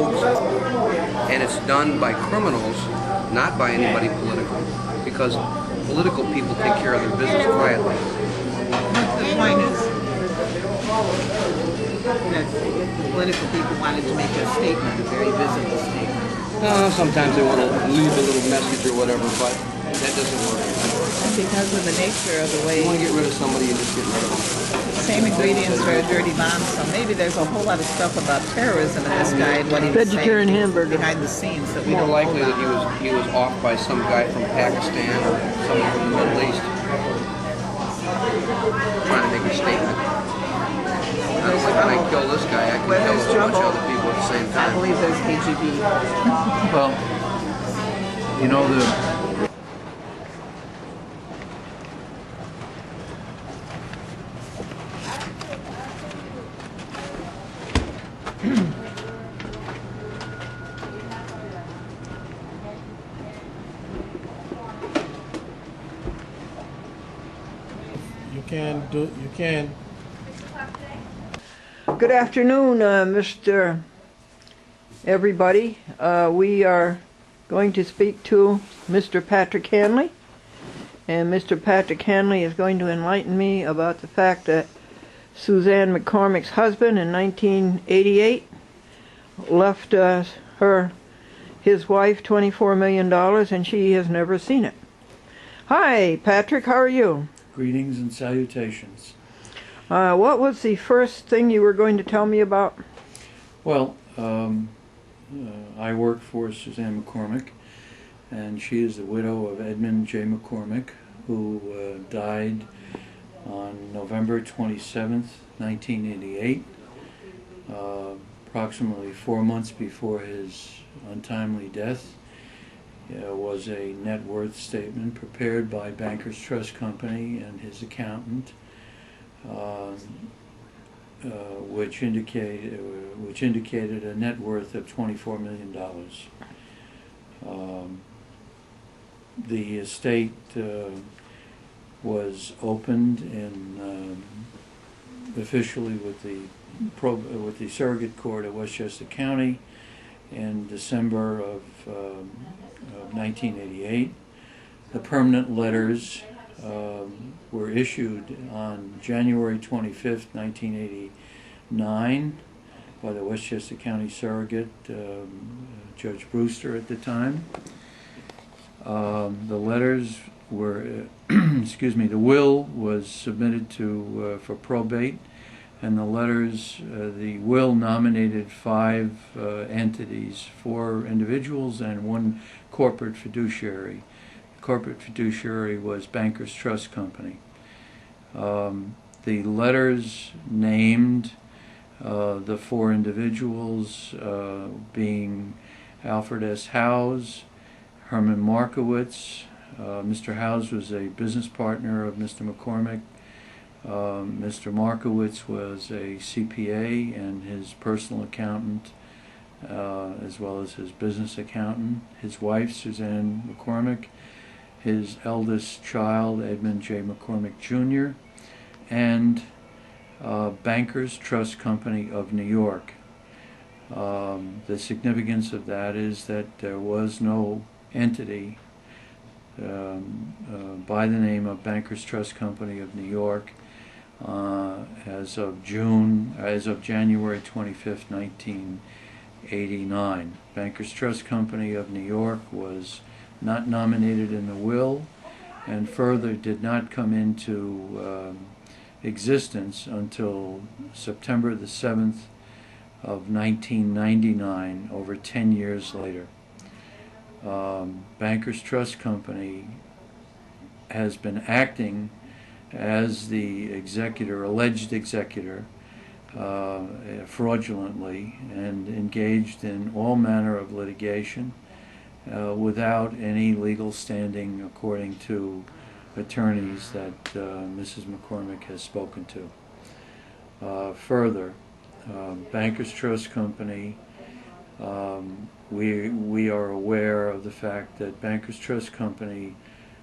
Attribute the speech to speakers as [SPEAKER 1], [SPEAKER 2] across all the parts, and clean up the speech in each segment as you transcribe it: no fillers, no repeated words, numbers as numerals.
[SPEAKER 1] hoax, and it's done by criminals, not by anybody political, because political people take care of their business quietly.
[SPEAKER 2] The point is that political people wanted to make a statement, a very visible statement.
[SPEAKER 1] Sometimes they want to leave a little message or whatever, but that doesn't work.
[SPEAKER 2] Because of the nature of the way
[SPEAKER 1] You want to get rid of somebody, you just get rid of them.
[SPEAKER 2] same ingredients for a dirty bomb, so maybe there's a whole lot of stuff about terrorism in this guy and what he was
[SPEAKER 3] Vegetarian
[SPEAKER 2] saying
[SPEAKER 3] hamburger.
[SPEAKER 2] behind the scenes that we
[SPEAKER 1] More
[SPEAKER 2] don't
[SPEAKER 1] likely
[SPEAKER 2] know
[SPEAKER 1] that
[SPEAKER 2] about.
[SPEAKER 1] he was off by some guy from Pakistan or someone from the Middle East trying to make a statement. I don't think when I kill this guy, I can
[SPEAKER 2] Where
[SPEAKER 1] kill a
[SPEAKER 2] there's
[SPEAKER 1] whole bunch of
[SPEAKER 2] trouble,
[SPEAKER 1] other people at the same
[SPEAKER 2] I
[SPEAKER 1] time.
[SPEAKER 2] believe there's KGB.
[SPEAKER 4] Well, you know,
[SPEAKER 5] you can.
[SPEAKER 3] Good afternoon, Mr. Everybody. We are going to speak to Mr. Patrick Hanley, and Mr. Patrick Hanley is going to enlighten me about the fact that Suzanne McCormick's husband in 1988 left his wife $24 million, and she has never seen it. Hi, Patrick, how are you?
[SPEAKER 5] Greetings and salutations.
[SPEAKER 3] What was the first thing you were going to tell me about?
[SPEAKER 5] Well, I work for Suzanne McCormick, and she is the widow of Edmund J. McCormick, who died on November 27th, 1988, approximately 4 months before his untimely death. Was a net worth statement prepared by Bankers Trust Company and his accountant, which indicated a net worth of $24 million. The estate was opened officially with the surrogate court of Westchester County in December of 1988. The permanent letters were issued on January 25th, 1989 by the Westchester County surrogate, Judge Brewster at the time. The letters were, the will was submitted for probate, and the letters, the will nominated 5 entities, 4 individuals and 1 corporate fiduciary. The corporate fiduciary was Bankers Trust Company. The letters named the 4 individuals being Alfred S. Howes, Herman Markowitz. Mr. Howes was a business partner of Mr. McCormick. Mr. Markowitz was a CPA and his personal accountant, as well as his business accountant. His wife, Suzanne McCormick, his eldest child, Edmund J. McCormick Jr., and Bankers Trust Company of New York. The significance of that is that there was no entity by the name of Bankers Trust Company of New York as of January 25th, 1989. Bankers Trust Company of New York was not nominated in the will, and further did not come into existence until September the 7th of 1999, over 10 years later. Bankers Trust Company has been acting as the executor, alleged executor, fraudulently, and engaged in all manner of litigation without any legal standing, according to attorneys that Mrs. McCormick has spoken to. Further, Bankers Trust Company, we are aware of the fact that Bankers Trust Company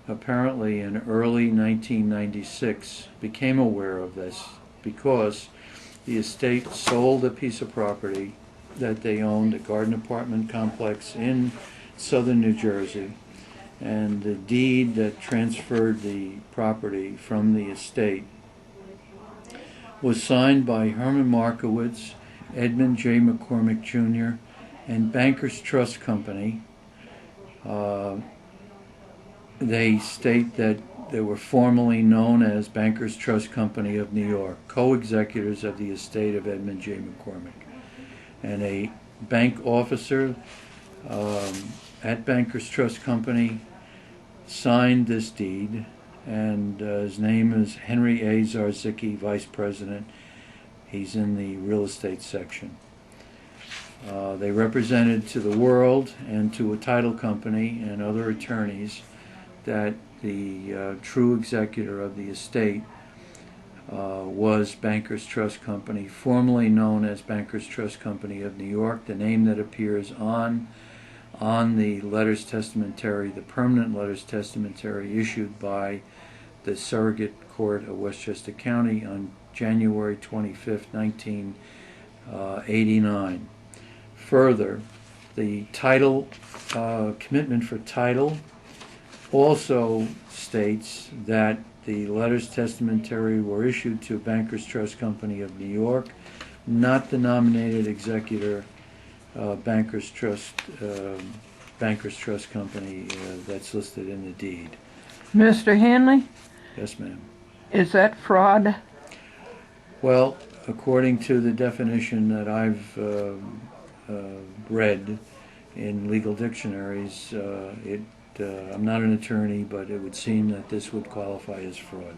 [SPEAKER 5] apparently in early 1996 became aware of this because the estate sold a piece of property that they owned, a garden apartment complex in southern New Jersey, and the deed that transferred the property from the estate was signed by Herman Markowitz, Edmund J. McCormick Jr., and Bankers Trust Company. They state that they were formerly known as Bankers Trust Company of New York, co-executors of the estate of Edmund J. McCormick. And a bank officer at Bankers Trust Company signed this deed, and his name is Henry A. Zarzicki, Vice President. He's in the real estate section. They represented to the world and to a title company and other attorneys that the true executor of the estate was Bankers Trust Company, formerly known as Bankers Trust Company of New York, the name that appears on the letters testamentary, the permanent letters testamentary issued by the Surrogate Court of Westchester County on January 25th, 1989. Further, the title commitment for title also states that the letters testamentary were issued to Bankers Trust Company of New York, not the nominated executor, Bankers Trust Company that's listed in the deed.
[SPEAKER 3] Mr. Hanley,
[SPEAKER 5] Yes, ma'am.
[SPEAKER 3] is that fraud?
[SPEAKER 5] Well, according to the definition that I've read in legal dictionaries, I'm not an attorney, but it would seem that this would qualify as fraud.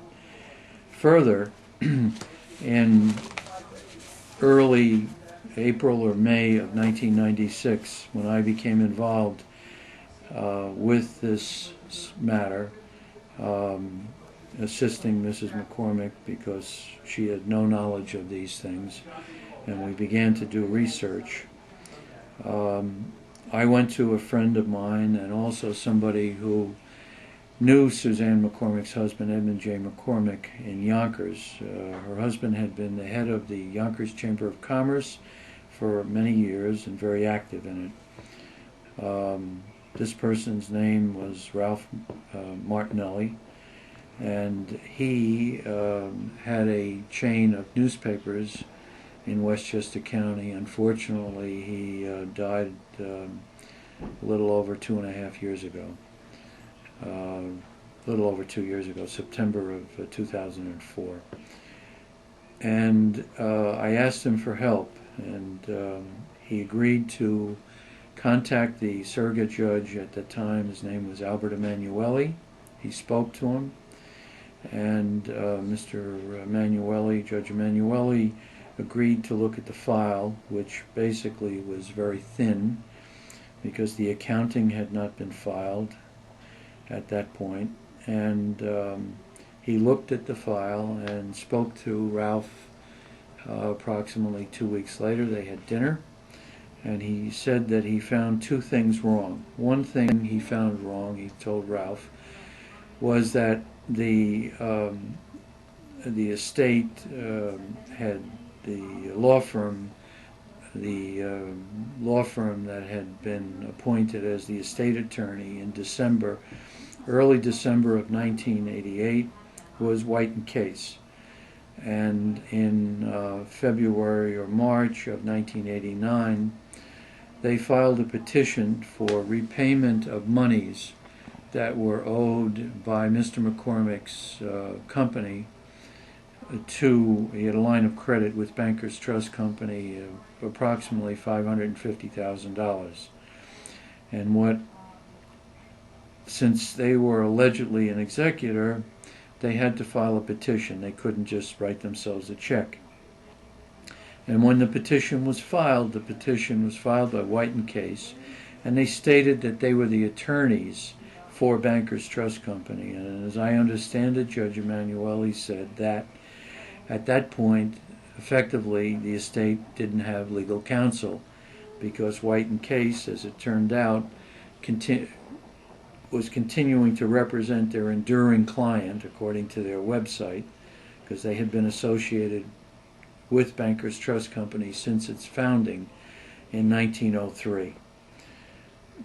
[SPEAKER 5] Further, in early April or May of 1996, when I became involved with this matter, assisting Mrs. McCormick because she had no knowledge of these things, and we began to do research. I went to a friend of mine and also somebody who knew Suzanne McCormick's husband, Edmund J. McCormick, in Yonkers. Her husband had been the head of the Yonkers Chamber of Commerce for many years and very active in it. This person's name was Ralph Martinelli, and he had a chain of newspapers in Westchester County. Unfortunately, he died a little over 2.5 years ago. A little over 2 years ago, September of 2004. And I asked him for help, and he agreed to contact the surrogate judge at the time. His name was Albert Emanuele. He spoke to him, and Mr. Emanuele, Judge Emanuele, agreed to look at the file, which basically was very thin because the accounting had not been filed at that point. And he looked at the file and spoke to Ralph approximately 2 weeks later. They had dinner, and he said that he found two things wrong. One thing he found wrong, he told Ralph, was that the estate had the law firm that had been appointed as the estate attorney in early December of 1988 was White and Case. And in February or March of 1989, they filed a petition for repayment of monies that were owed by Mr. McCormick's company to, he had a line of credit with Bankers Trust Company of approximately $550,000. And since they were allegedly an executor, they had to file a petition. They couldn't just write themselves a check. And when the petition was filed by White and Case, and they stated that they were the attorneys for Bankers Trust Company. And as I understand it, Judge Emanuele said that at that point, effectively, the estate didn't have legal counsel because White and Case, as it turned out, was continuing to represent their enduring client, according to their website, because they had been associated with Bankers Trust Company since its founding in 1903.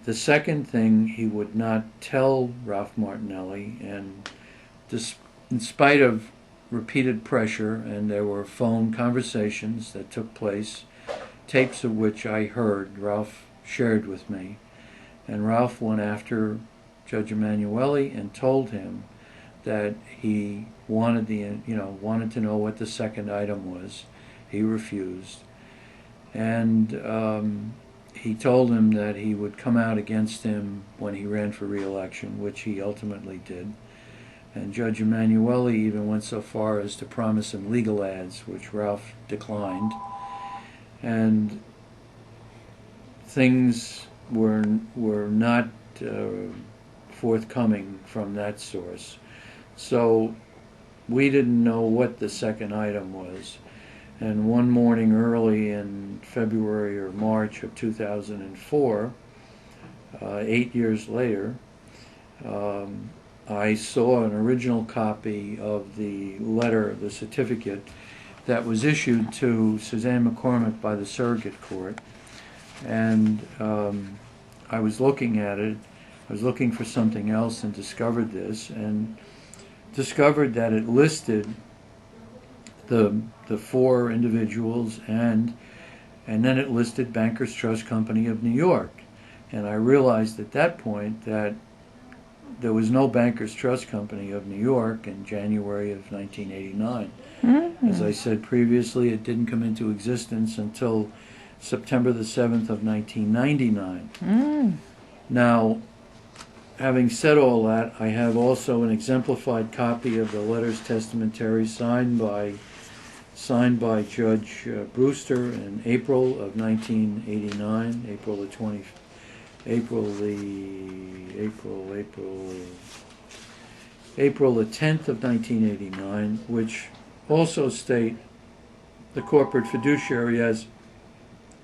[SPEAKER 5] The second thing, he would not tell Ralph Martinelli, and in spite of repeated pressure, and there were phone conversations that took place, tapes of which I heard, Ralph shared with me, and Ralph went after Judge Emanuele and told him that he wanted to know what the second item was. He refused, and he told him that he would come out against him when he ran for re-election, which he ultimately did. And Judge Emanuele even went so far as to promise him legal ads, which Ralph declined. And things were not forthcoming from that source. So we didn't know what the second item was. And one morning early in February or March of 2004, 8 years later, I saw an original copy of the letter, the certificate, that was issued to Suzanne McCormick by the surrogate court. And I was looking at it. I was looking for something else and discovered this, and discovered that it listed the four individuals, and then it listed Bankers Trust Company of New York. And I realized at that point that there was no Bankers Trust Company of New York in January of 1989. Mm-hmm. As I said previously, it didn't come into existence until September the 7th of 1999. Mm. Now, having said all that, I have also an exemplified copy of the letters testamentary signed by Judge Brewster in April of 1989, April the 10th of 1989, which also state the corporate fiduciary as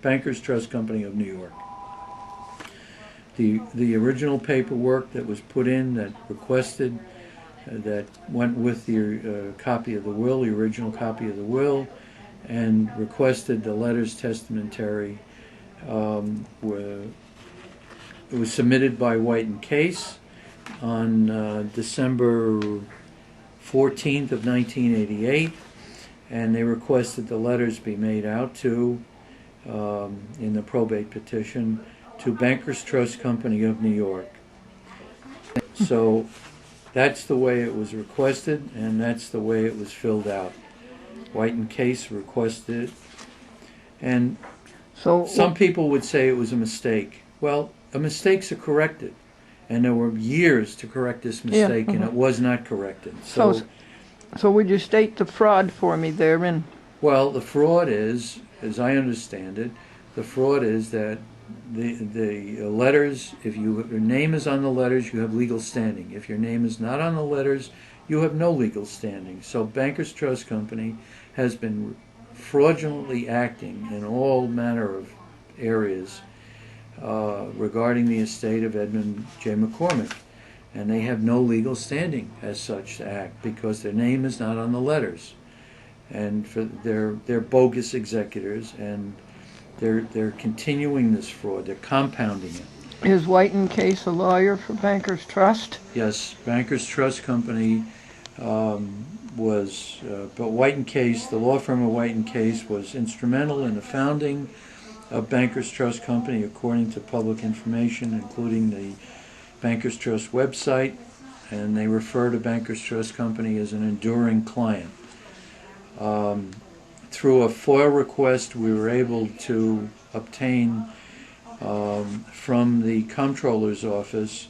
[SPEAKER 5] Bankers Trust Company of New York. The original paperwork that was put in that requested, that went with the copy of the will, the original copy of the will, and requested the letters testamentary, it was submitted by White and Case on December 14th of 1988, and they requested the letters be made out to, in the probate petition, to Bankers Trust Company of New York. So that's the way it was requested, and that's the way it was filled out. White and Case requested it, and so some people would say it was a mistake. Well, mistakes are corrected, and there were years to correct this mistake, and it was not corrected.
[SPEAKER 3] So would you state the fraud for me therein? Well,
[SPEAKER 5] the fraud is, as I understand it, the fraud is that the letters, if your name is on the letters, you have legal standing. If your name is not on the letters, you have no legal standing. So Bankers Trust Company has been fraudulently acting in all manner of areas regarding the estate of Edmund J. McCormick. And they have no legal standing as such to act because their name is not on the letters. And they're bogus executors, and they're continuing this fraud. They're compounding it.
[SPEAKER 3] Is White and Case a lawyer for Bankers Trust?
[SPEAKER 5] Yes, Bankers Trust Company was, but White and Case, the law firm of White and Case, was instrumental in the founding of Bankers Trust Company, according to public information, including the Bankers Trust website, and they refer to Bankers Trust Company as an enduring client. Through a FOIL request, we were able to obtain from the comptroller's office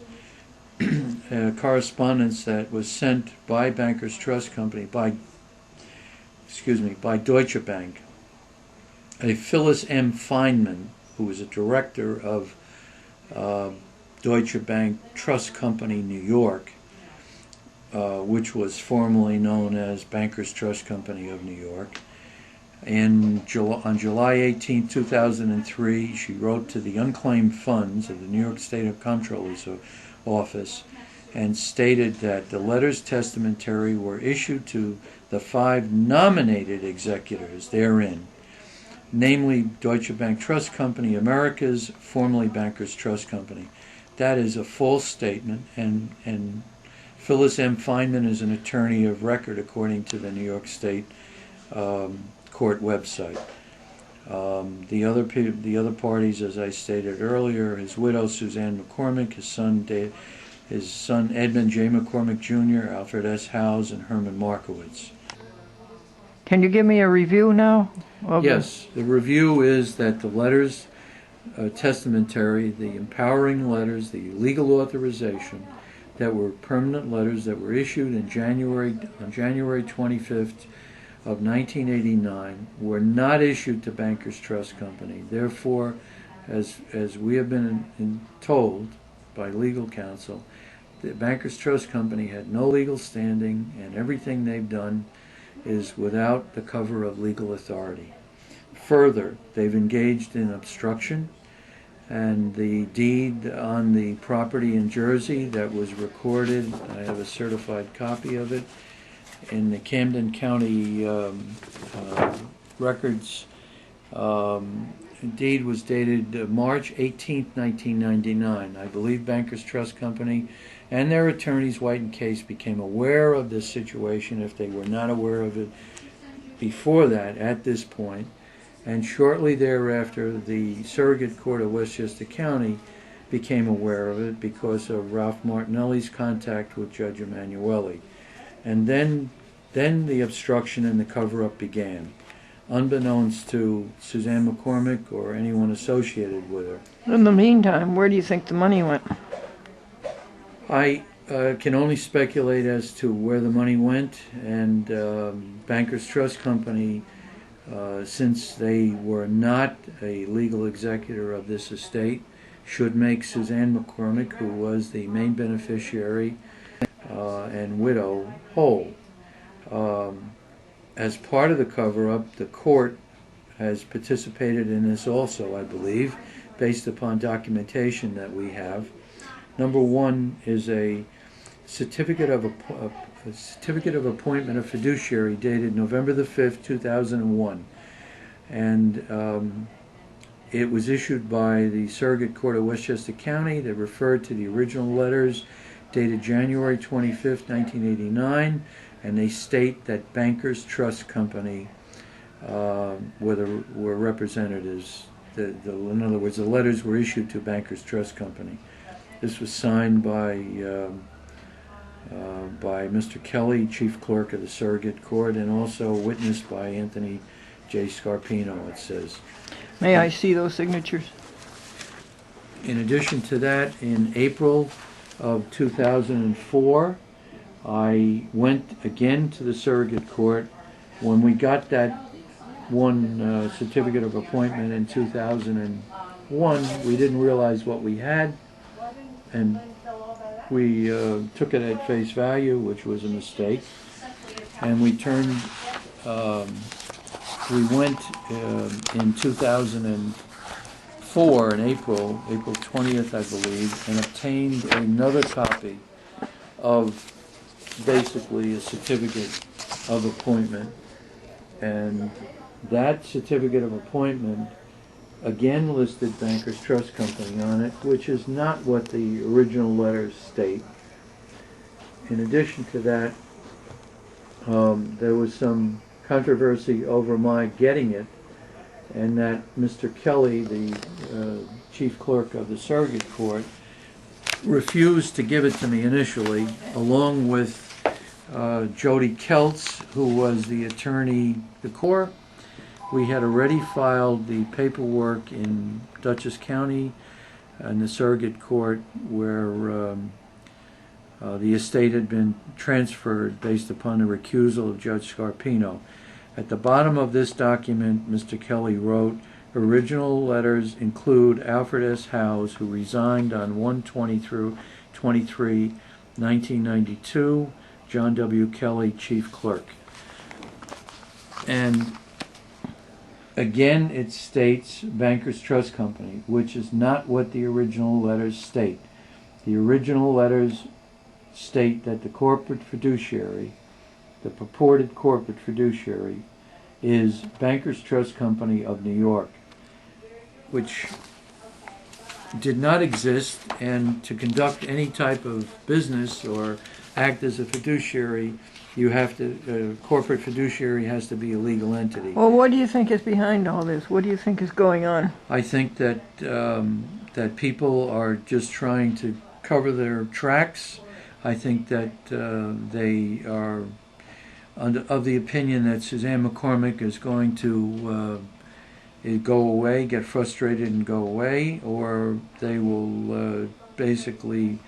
[SPEAKER 5] correspondence that was sent by Bankers Trust Company, by Deutsche Bank. A Phyllis M. Feynman, who was a director of Deutsche Bank Trust Company, New York, which was formerly known as Bankers Trust Company of New York. On July 18, 2003, she wrote to the unclaimed funds of the New York State Comptroller's Office and stated that the letters testamentary were issued to the 5 nominated executors therein, namely Deutsche Bank Trust Company Americas, formerly Bankers Trust Company. That is a false statement, and Phyllis M. Feynman is an attorney of record according to the New York State court website. The other parties, as I stated earlier, his widow Suzanne McCormick, his son Edmund J. McCormick Jr., Alfred S. Howes, and Herman Markowitz.
[SPEAKER 3] Can you give me a review now?
[SPEAKER 5] Yes, the review is that the letters testamentary, the empowering letters, the legal authorization that were permanent letters that were issued on January 25th of 1989 were not issued to Bankers Trust Company. Therefore, as we have been told by legal counsel, the Bankers Trust Company had no legal standing, and everything they've done is without the cover of legal authority. Further, they've engaged in obstruction, and the deed on the property in Jersey that was recorded, I have a certified copy of it, in the Camden County records. Deed was dated March 18th, 1999. I believe Bankers Trust Company and their attorneys, White and Case, became aware of this situation if they were not aware of it before that at this point. And shortly thereafter, the Surrogate Court of Westchester County became aware of it because of Ralph Martinelli's contact with Judge Emanuele. And then the obstruction and the cover-up began, unbeknownst to Suzanne McCormick or anyone associated with her.
[SPEAKER 3] In the meantime, where do you think the money went?
[SPEAKER 5] I can only speculate as to where the money went, and Bankers Trust Company, since they were not a legal executor of this estate, should make Suzanne McCormick, who was the main beneficiary and widow, whole. As part of the cover-up, the court has participated in this also, I believe, based upon documentation that we have. Number one is a certificate of appointment of fiduciary dated November the 5th, 2001. And it was issued by the Surrogate Court of Westchester County that referred to the original letters dated January 25th, 1989, and they state that Bankers Trust Company were representatives. In other words, the letters were issued to Bankers Trust Company. This was signed by Mr. Kelly, Chief Clerk of the Surrogate Court, and also witnessed by Anthony J. Scarpino, it says.
[SPEAKER 3] May I see those signatures?
[SPEAKER 5] In addition to that, in April of 2004, I went again to the Surrogate Court. When we got that one certificate of appointment in 2001, we didn't realize what we had, and we took it at face value, which was a mistake, and we went in 2004 in April 20th, I believe, and obtained another copy of basically a certificate of appointment, and that certificate of appointment again listed Bankers Trust Company on it, which is not what the original letters state. In addition to that, there was some controversy over my getting it, and that Mr. Kelly, the chief clerk of the Surrogate Court, refused to give it to me initially, along with Jody Keltz, who was the attorney, the court. We had already filed the paperwork in Dutchess County in the Surrogate Court where the estate had been transferred based upon the recusal of Judge Scarpino. At the bottom of this document, Mr. Kelly wrote, original letters include Alfred S. Howes, who resigned on 1/23/1992, John W. Kelly, Chief Clerk. And again, it states Bankers Trust Company, which is not what the original letters state. The original letters state that the corporate fiduciary, the purported corporate fiduciary, is Bankers Trust Company of New York, which did not exist, and to conduct any type of business or act as a fiduciary, you have to, corporate fiduciary has to be a legal entity.
[SPEAKER 3] Well, what do you think is behind all this? What do you think is going on?
[SPEAKER 5] I think that that people are just trying to cover their tracks. I think that they are of the opinion that Suzanne McCormick is going to go away, get frustrated and go away, or they will basically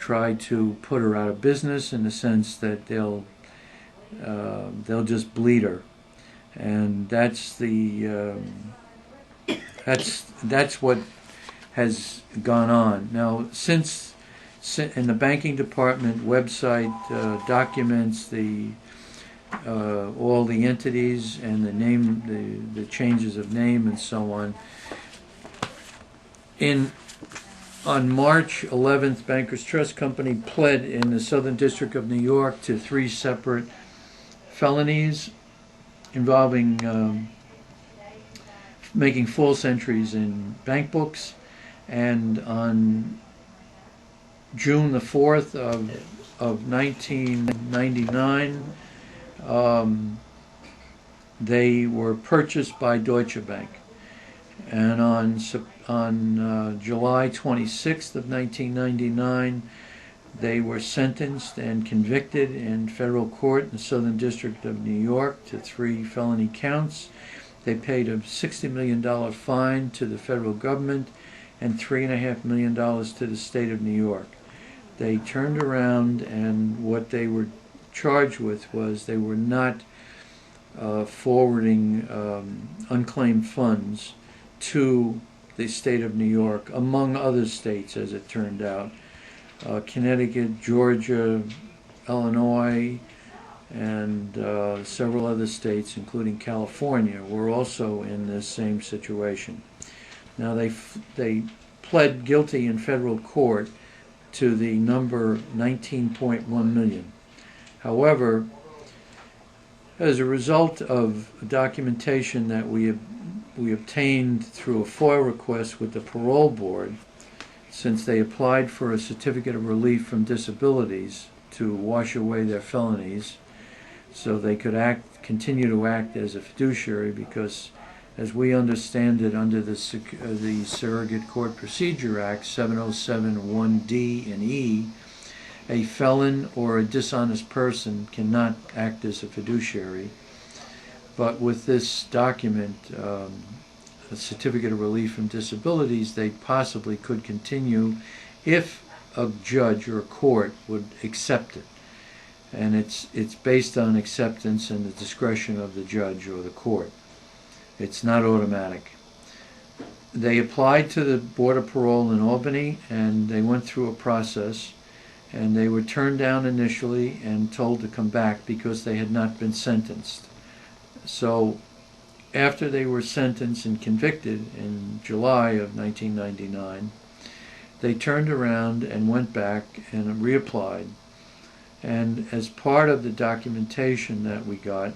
[SPEAKER 5] try to put her out of business in the sense that they'll just bleed her, and that's the that's what has gone on. Now, since in the banking department website documents all the entities and the name, the changes of name and so on. On March 11th, Bankers Trust Company pled in the Southern District of New York to 3 separate felonies involving making false entries in bank books. And on June the 4th of 1999, they were purchased by Deutsche Bank. And on July 26th of 1999, they were sentenced and convicted in federal court in the Southern District of New York to 3 felony counts. They paid a $60 million fine to the federal government and $3.5 million to the state of New York. They turned around, and what they were charged with was they were not forwarding unclaimed funds to the state of New York, among other states, as it turned out. Connecticut, Georgia, Illinois, and several other states, including California, were also in this same situation. Now, they pled guilty in federal court to the number 19.1 million. However, as a result of documentation that we obtained through a FOIA request with the parole board, since they applied for a certificate of relief from disabilities to wash away their felonies, so they could continue to act as a fiduciary, because as we understand it under the Surrogate Court Procedure Act 707(1)D and E, a felon or a dishonest person cannot act as a fiduciary. But with this document, a certificate of relief from disabilities, they possibly could continue if a judge or a court would accept it. And it's based on acceptance and the discretion of the judge or the court. It's not automatic. They applied to the Board of Parole in Albany, and they went through a process, and they were turned down initially and told to come back because they had not been sentenced. So after they were sentenced and convicted in July of 1999, they turned around and went back and reapplied. And as part of the documentation that we got,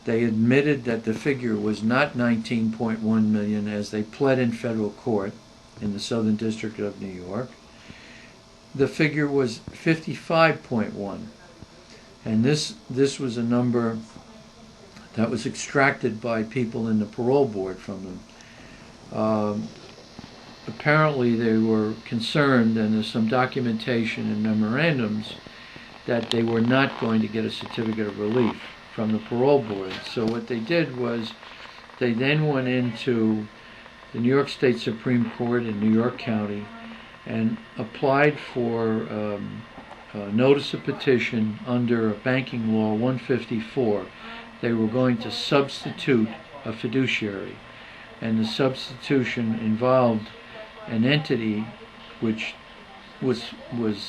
[SPEAKER 5] they admitted that the figure was not 19.1 million as they pled in federal court in the Southern District of New York. The figure was 55.1. And this was a number that was extracted by people in the parole board from them. Apparently they were concerned, and there's some documentation and memorandums, that they were not going to get a certificate of relief from the parole board. So what they did was they then went into the New York State Supreme Court in New York County and applied for a notice of petition under Banking Law 154. They were going to substitute a fiduciary, and the substitution involved an entity which was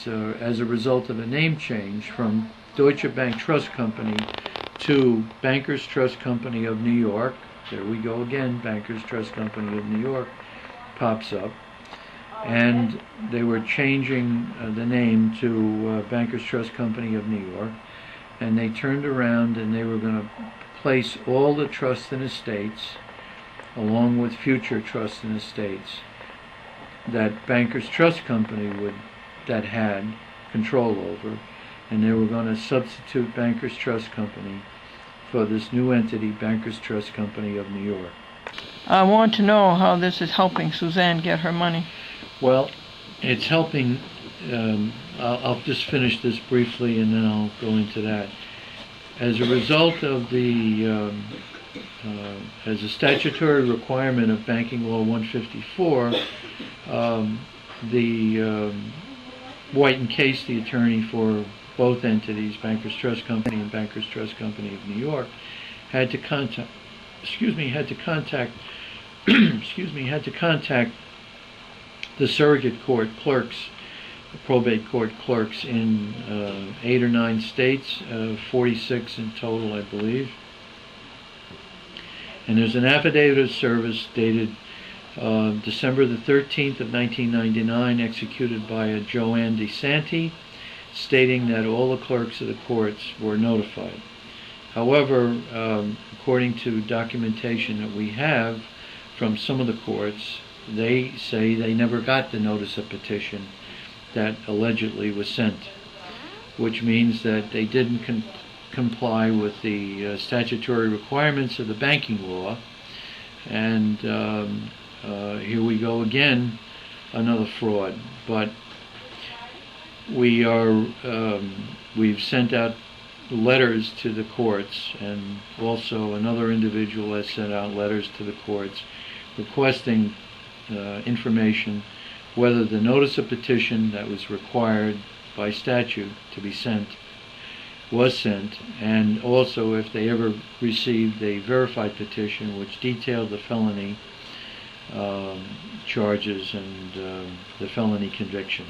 [SPEAKER 5] as a result of a name change from Deutsche Bank Trust Company to Bankers Trust Company of New York. There we go again, Bankers Trust Company of New York pops up. And they were changing the name to Bankers Trust Company of New York. And they turned around and they were going to place all the trusts and estates, along with future trusts and estates, that Bankers Trust Company that had control over, and they were going to substitute Bankers Trust Company for this new entity, Bankers Trust Company of New York.
[SPEAKER 3] I want to know how this is helping Suzanne get her money.
[SPEAKER 5] Well, it's helping. I'll just finish this briefly and then I'll go into that. As a result of as a statutory requirement of Banking Law 154, White and Case, the attorney for both entities, Bankers Trust Company and Bankers Trust Company of New York, had to contact the surrogate court clerks, the probate court clerks in 8 or 9 states, 46 in total, I believe. And there's an affidavit of service dated December the 13th of 1999, executed by a Joanne DeSanti, stating that all the clerks of the courts were notified. However, according to documentation that we have from some of the courts, they say they never got the notice of petition that allegedly was sent, which means that they didn't comply with the statutory requirements of the banking law. And here we go again, another fraud. But we've sent out letters to the courts, and also another individual has sent out letters to the courts requesting information whether the notice of petition that was required by statute to be sent was sent, and also if they ever received a verified petition which detailed the felony charges and the felony conviction.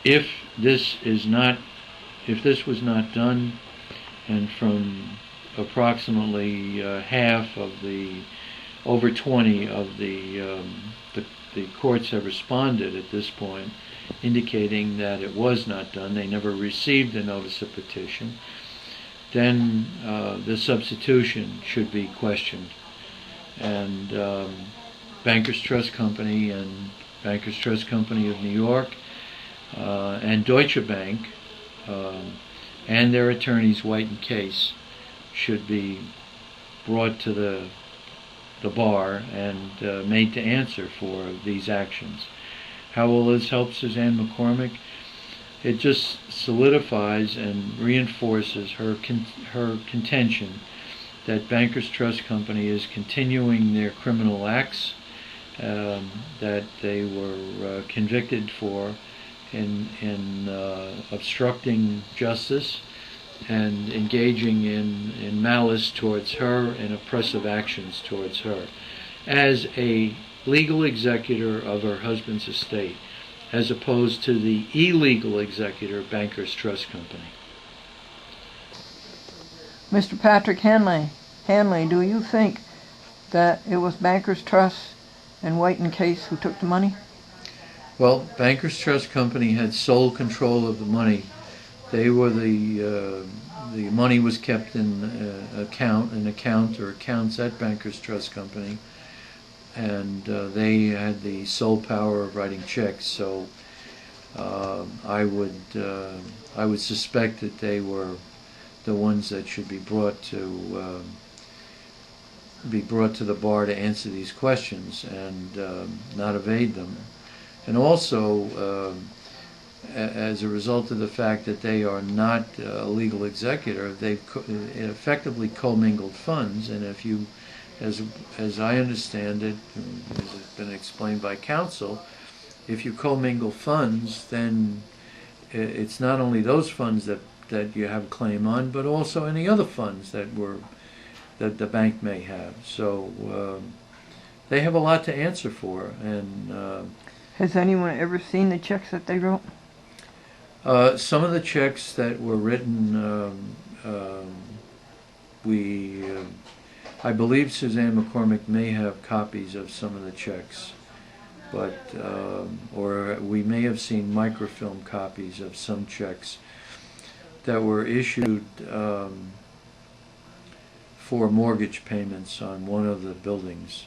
[SPEAKER 5] If this was not done, and from approximately half of the over 20 of the courts have responded at this point, indicating that it was not done, they never received a notice of petition, then the substitution should be questioned. And Bankers Trust Company and Bankers Trust Company of New York and Deutsche Bank and their attorneys, White and Case, should be brought to the bar and made to answer for these actions. How will this help Suzanne McCormick? It just solidifies and reinforces her contention that Bankers Trust Company is continuing their criminal acts that they were convicted for in obstructing justice and engaging in malice towards her and oppressive actions towards her as a legal executor of her husband's estate, as opposed to the illegal executor, Bankers Trust Company.
[SPEAKER 3] Mr. Patrick Hanley, do you think that it was Bankers Trust and White and Case who took the money?
[SPEAKER 5] Well, Bankers Trust Company had sole control of the money. They were the money was kept in an account or accounts at Bankers Trust Company, and they had the sole power of writing checks. So I would suspect that they were the ones that should be brought to the bar to answer these questions and not evade them. And also, as a result of the fact that they are not a legal executor, they've effectively commingled funds. And if you, as I understand it, as has been explained by counsel, if you commingle funds, then it's not only those funds that you have a claim on, but also any other funds that the bank may have. So they have a lot to answer for. And
[SPEAKER 3] has anyone ever seen the checks that they wrote?
[SPEAKER 5] Some of the checks that were written, I believe Suzanne McCormick may have copies of some of the checks, but or we may have seen microfilm copies of some checks that were issued for mortgage payments on one of the buildings.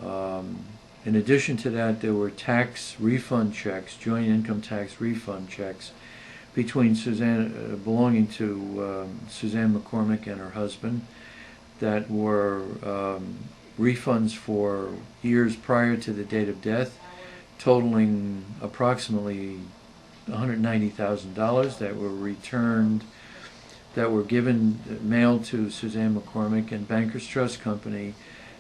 [SPEAKER 5] In addition to that, there were tax refund checks, joint income tax refund checks, between Suzanne, belonging to Suzanne McCormick and her husband, that were refunds for years prior to the date of death, totaling approximately $190,000 that were returned, that were mailed to Suzanne McCormick, and Bankers Trust Company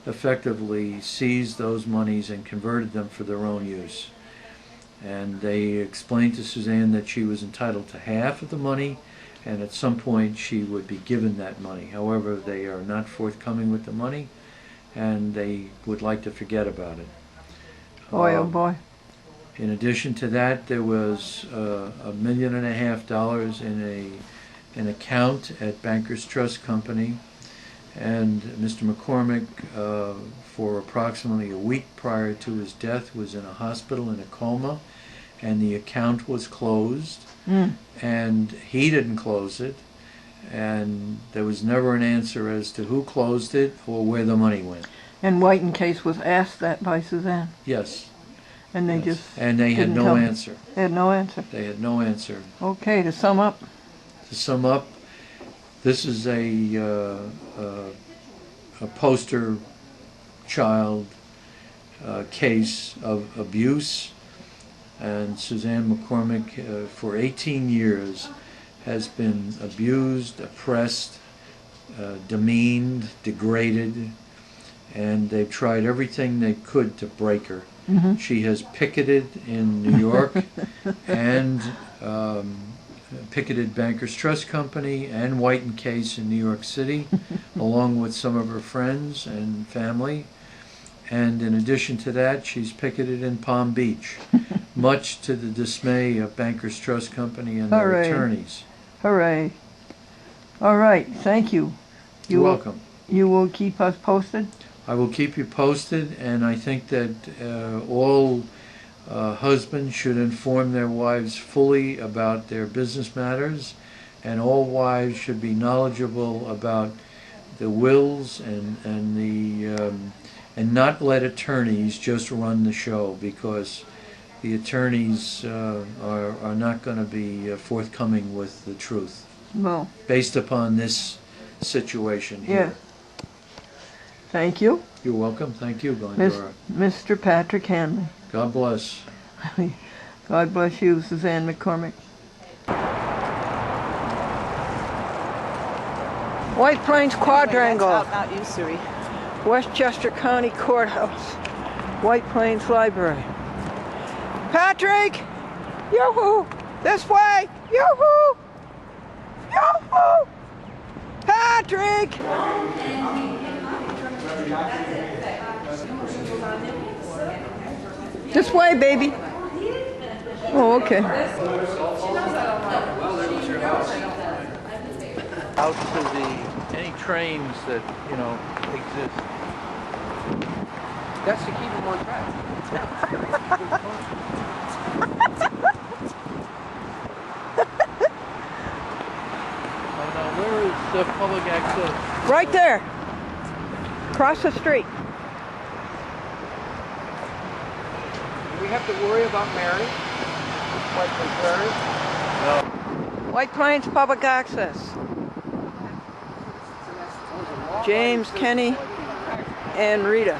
[SPEAKER 5] effectively seized those monies and converted them for their own use. And they explained to Suzanne that she was entitled to half of the money, and at some point she would be given that money. However, they are not forthcoming with the money, and they would like to forget about it.
[SPEAKER 3] Boy, oh boy.
[SPEAKER 5] In addition to that, there was $1.5 million in an account at Bankers Trust Company, and Mr. McCormick, for approximately a week prior to his death, was in a hospital in a coma, and the account was closed, and he didn't close it, and there was never an answer as to who closed it or where the money went.
[SPEAKER 3] And White and Case was asked that by Suzanne,
[SPEAKER 5] Yes.
[SPEAKER 3] and they
[SPEAKER 5] Yes.
[SPEAKER 3] just
[SPEAKER 5] And they had
[SPEAKER 3] didn't
[SPEAKER 5] no
[SPEAKER 3] tell me.
[SPEAKER 5] answer.
[SPEAKER 3] They had no answer.
[SPEAKER 5] They had no answer.
[SPEAKER 3] Okay, to sum up,
[SPEAKER 5] To sum up, this is a poster child case of abuse, and Suzanne McCormick for 18 years has been abused, oppressed, demeaned, degraded, and they've tried everything they could to break her. She has picketed in New York and picketed Bankers Trust Company and White and Case in New York City, along with some of her friends and family. And in addition to that, she's picketed in Palm Beach, much to the dismay of Bankers Trust Company and their
[SPEAKER 3] Hooray.
[SPEAKER 5] attorneys.
[SPEAKER 3] hooray. All right, thank you.
[SPEAKER 5] You're
[SPEAKER 3] will-
[SPEAKER 5] welcome.
[SPEAKER 3] You will keep us posted?
[SPEAKER 5] I will keep you posted, and I think that all husbands should inform their wives fully about their business matters, and all wives should be knowledgeable about the wills and not let attorneys just run the show, because the attorneys are not going to be forthcoming with the truth
[SPEAKER 3] No.
[SPEAKER 5] based upon this situation here.
[SPEAKER 3] Yes. Thank you,
[SPEAKER 5] You're welcome. Thank you, Glendora.
[SPEAKER 3] Mr. Patrick Hanley.
[SPEAKER 5] God bless.
[SPEAKER 3] God bless you, Suzanne McCormick. White Plains Quadrangle,
[SPEAKER 2] Not usury.
[SPEAKER 3] Westchester County Courthouse, White Plains Library. Patrick! Yoo-hoo! This way! Yoo-hoo! Yoo-hoo! Patrick! This way, baby. Oh, okay.
[SPEAKER 5] Out to any trains that, exist.
[SPEAKER 1] That's to keep them on track.
[SPEAKER 5] Now, where is the public access?
[SPEAKER 3] Right there. Across the street.
[SPEAKER 1] Do we have to worry about Mary? White Plains Mary?
[SPEAKER 3] White Plains Public Access. James, Kenny, and Rita.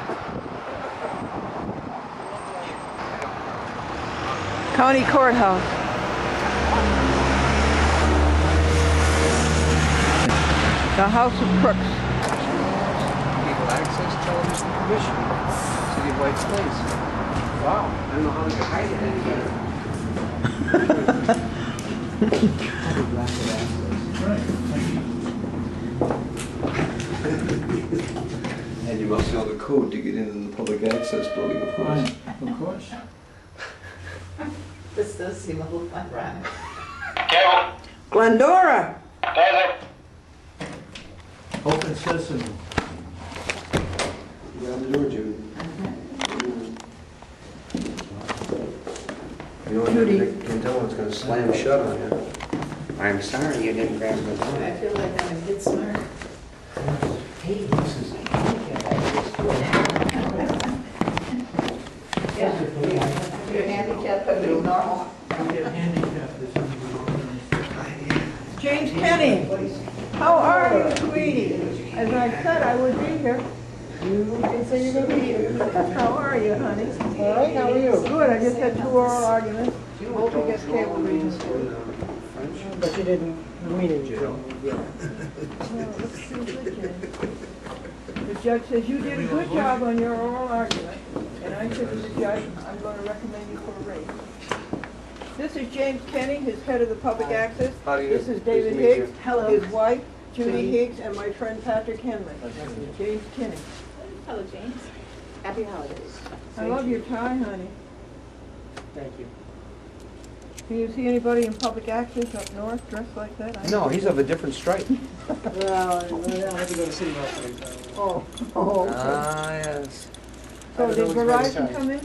[SPEAKER 3] County Courthouse. The House of Crooks.
[SPEAKER 1] People access television commission. City of White Plains. Wow. I don't know how we can hide it any better. And you must know the code to get into the public access building, of course.
[SPEAKER 5] Of course.
[SPEAKER 2] This does seem a little fun, right?
[SPEAKER 3] Glendora.
[SPEAKER 5] Open sesame.
[SPEAKER 1] Grab the door, Judy. You know,
[SPEAKER 3] Judy.
[SPEAKER 1] you can tell when it's going to slam shut on you. I'm sorry you didn't grab the door.
[SPEAKER 2] I feel like I'm a kid smart. You're handicapped, but you're normal.
[SPEAKER 3] James Kenny, how are you, sweetie? As I said, I would be here. You didn't say you're going to be here. How are you, honey?
[SPEAKER 6] All right, how are you?
[SPEAKER 3] Good, I just had 2 oral arguments, both against cable reasons.
[SPEAKER 6] But you didn't mean anything.
[SPEAKER 3] The judge says, you did a good job on your oral argument. And I said to the judge, I'm going to recommend you for a raise. This is James Kenny, his head of the public access.
[SPEAKER 1] How do you do?
[SPEAKER 3] This is David
[SPEAKER 1] Nice to meet
[SPEAKER 3] Higgs,
[SPEAKER 2] Hello.
[SPEAKER 3] his wife, Judy Higgs, and my friend Patrick Henley. James Kenny.
[SPEAKER 7] Hello, James. Happy holidays.
[SPEAKER 3] I love your tie, honey.
[SPEAKER 6] Thank you.
[SPEAKER 3] Do you see anybody in public access up north dressed like that? I
[SPEAKER 1] No, he's of a different stripe.
[SPEAKER 6] Well, I have to go to City Hall today.
[SPEAKER 3] Oh, oh, okay.
[SPEAKER 1] Yes.
[SPEAKER 3] So
[SPEAKER 6] I
[SPEAKER 3] did
[SPEAKER 6] don't know what's
[SPEAKER 3] Verizon
[SPEAKER 6] very
[SPEAKER 3] come in?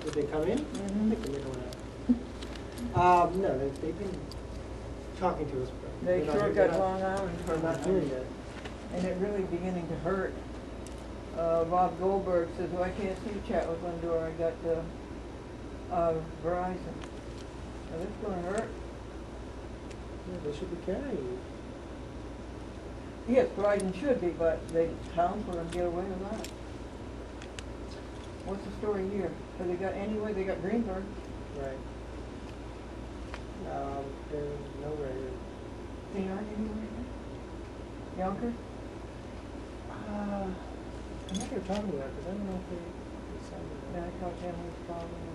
[SPEAKER 6] Did they come in?
[SPEAKER 3] Mhm.
[SPEAKER 6] I think they went out. No, they've been talking to us. But
[SPEAKER 3] They
[SPEAKER 6] they're not
[SPEAKER 3] sure
[SPEAKER 6] here
[SPEAKER 3] got
[SPEAKER 6] yet.
[SPEAKER 3] Long Island for
[SPEAKER 6] They're not
[SPEAKER 3] that.
[SPEAKER 6] here yet.
[SPEAKER 3] And it really beginning to hurt. Bob Goldberg says, well, I can't see chat with Glendora. I got Verizon. Now, this is going to hurt.
[SPEAKER 6] Yeah, they should be carrying you.
[SPEAKER 3] Yes, Verizon should be, but the towns let them get away with that. What's the story here? Have they got anyway? They got Greenberg.
[SPEAKER 6] Right. They're nowhere here.
[SPEAKER 3] They aren't anywhere. Yonker?
[SPEAKER 6] I'm not going to talk about it because I don't know if they signed it.
[SPEAKER 3] Yeah, I thought Emily Spalding.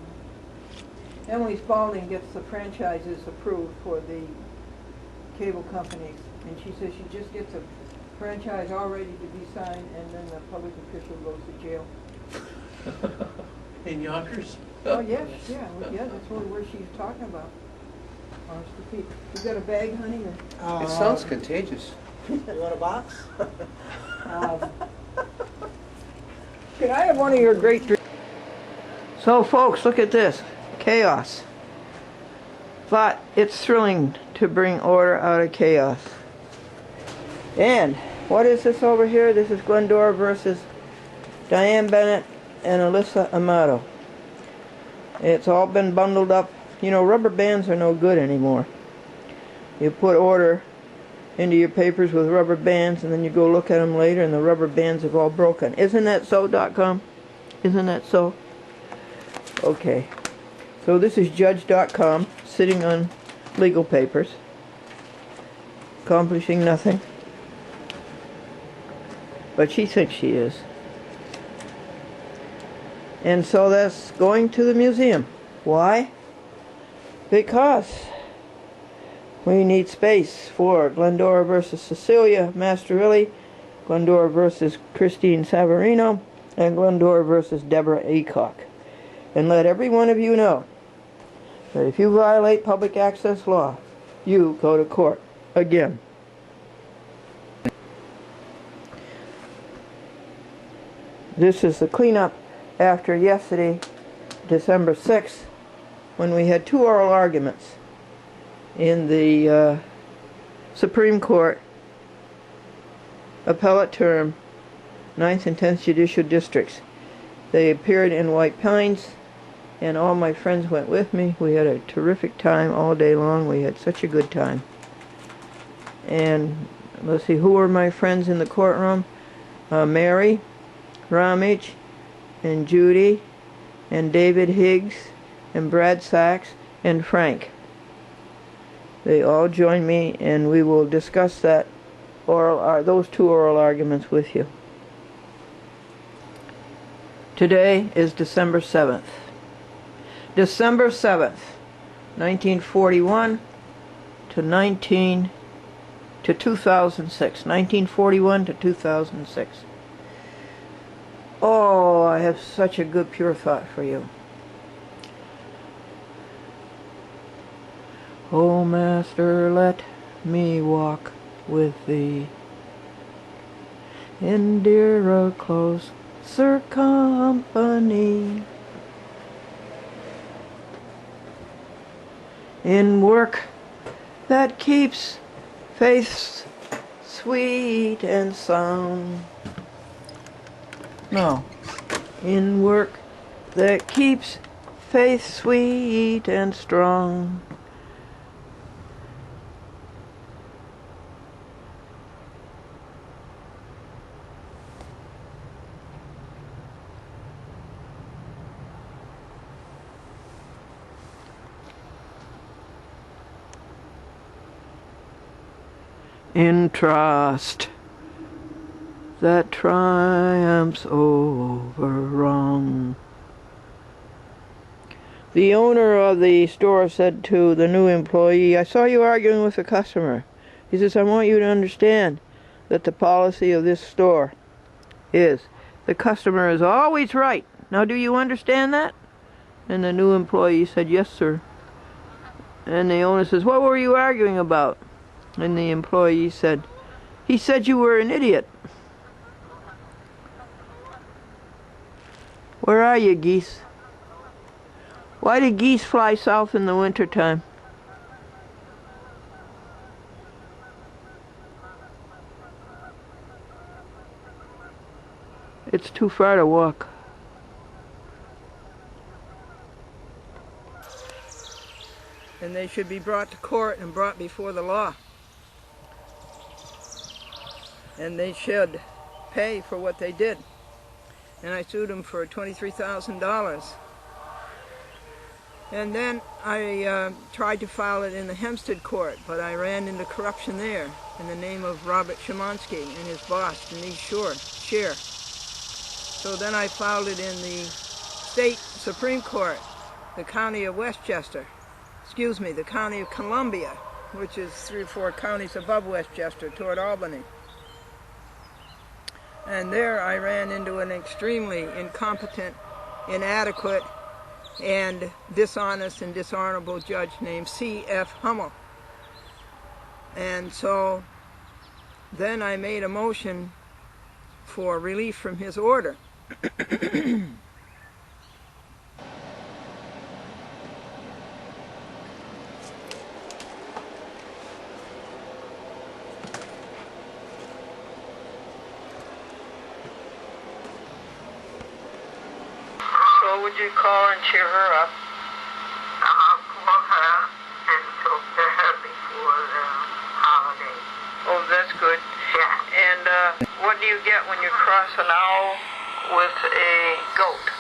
[SPEAKER 3] Emily Spalding gets the franchises approved for the cable companies, and she says she just gets a franchise all ready to be signed, and then the public official goes to jail.
[SPEAKER 5] In Yonkers?
[SPEAKER 3] Oh, yes, yeah, that's really where she's talking about. Honest to Pete. You got a bag, honey, or?
[SPEAKER 1] It sounds contagious.
[SPEAKER 6] You want a box?
[SPEAKER 3] Can I have one of your great drinks? So, folks, look at this. Chaos. But it's thrilling to bring order out of chaos. And what is this over here? This is Glendora versus Diane Bennett and Alyssa Amato. It's all been bundled up. You know, rubber bands are no good anymore. You put order into your papers with rubber bands, and then you go look at them later, and the rubber bands have all broken. Isn't that so.com? Isn't that so? Okay. So this is judge.com, sitting on legal papers, accomplishing nothing. But she thinks she is. And so that's going to the museum. Why? Because we need space for Glendora versus Cecilia Masterilli, Glendora versus Christine Savarino, and Glendora versus Deborah Aycock. And let every one of you know that if you violate public access law, you go to court again. This is the cleanup after yesterday, December 6th, when we had 2 oral arguments in the Supreme Court appellate term, 9th and 10th Judicial Districts. They appeared in White Pines, and all my friends went with me. We had a terrific time all day long. We had such a good time. And let's see, who were my friends in the courtroom? Mary, Ramage, and Judy, and David Higgs, and Brad Sachs, and Frank. They all joined me, and we will discuss that those 2 oral arguments with you. Today is December 7th. December 7th, 1941 to 2006. 1941 to 2006. Oh, I have such a good pure thought for you. Oh, Master, let me walk with thee in dearer, closer company, in work that keeps faith's sweet and sound. No. In work that keeps faith sweet and strong. In trust that triumphs over wrong. The owner of the store said to the new employee, "I saw you arguing with a customer." He says, "I want you to understand that the policy of this store is the customer is always right. Now do you understand that?" And the new employee said, "Yes, sir." And the owner says, "What were you arguing about?" And the employee said, "He said you were an idiot." Where are you, geese? Why do geese fly south in the wintertime? It's too far to walk. And they should be brought to court and brought before the law. And they should pay for what they did. And I sued them for $23,000. And then I tried to file it in the Hempstead court, but I ran into corruption there in the name of Robert Shimonsky and his boss, Denise Scheer. So then I filed it in the state Supreme Court, the county of Westchester. Excuse me, the county of Columbia, which is 3 or 4 counties above Westchester toward Albany. And there I ran into an extremely incompetent, inadequate, and dishonest and dishonorable judge named C.F. Hummel. And so then I made a motion for relief from his order. So would you call and cheer her up?
[SPEAKER 8] I'll call her and talk to her before the holiday.
[SPEAKER 3] Oh, that's good.
[SPEAKER 8] Yeah.
[SPEAKER 3] And what do you get when you cross an owl with a goat?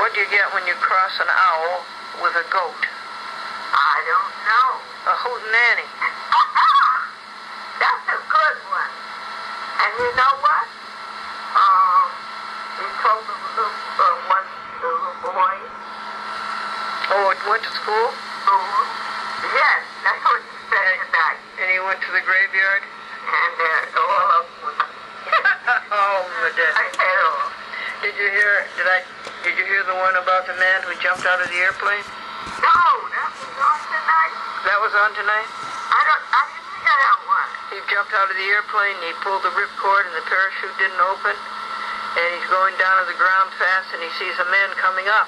[SPEAKER 3] What do you get when you cross an owl with a goat?
[SPEAKER 8] I don't know.
[SPEAKER 3] A hootenanny.
[SPEAKER 8] That's a good one. And you know what? He told the little boy.
[SPEAKER 3] Oh, it went to school?
[SPEAKER 8] Yes, that's what he said tonight.
[SPEAKER 3] And he went to the graveyard?
[SPEAKER 8] And all of them.
[SPEAKER 3] Oh, my
[SPEAKER 8] I
[SPEAKER 3] dad.
[SPEAKER 8] said all.
[SPEAKER 3] Did you hear the one about the man who jumped out of the airplane?
[SPEAKER 8] No, that was on tonight.
[SPEAKER 3] That was on tonight?
[SPEAKER 8] I didn't hear that one.
[SPEAKER 3] He jumped out of the airplane, he pulled the ripcord and the parachute didn't open. And he's going down to the ground fast and he sees a man coming up.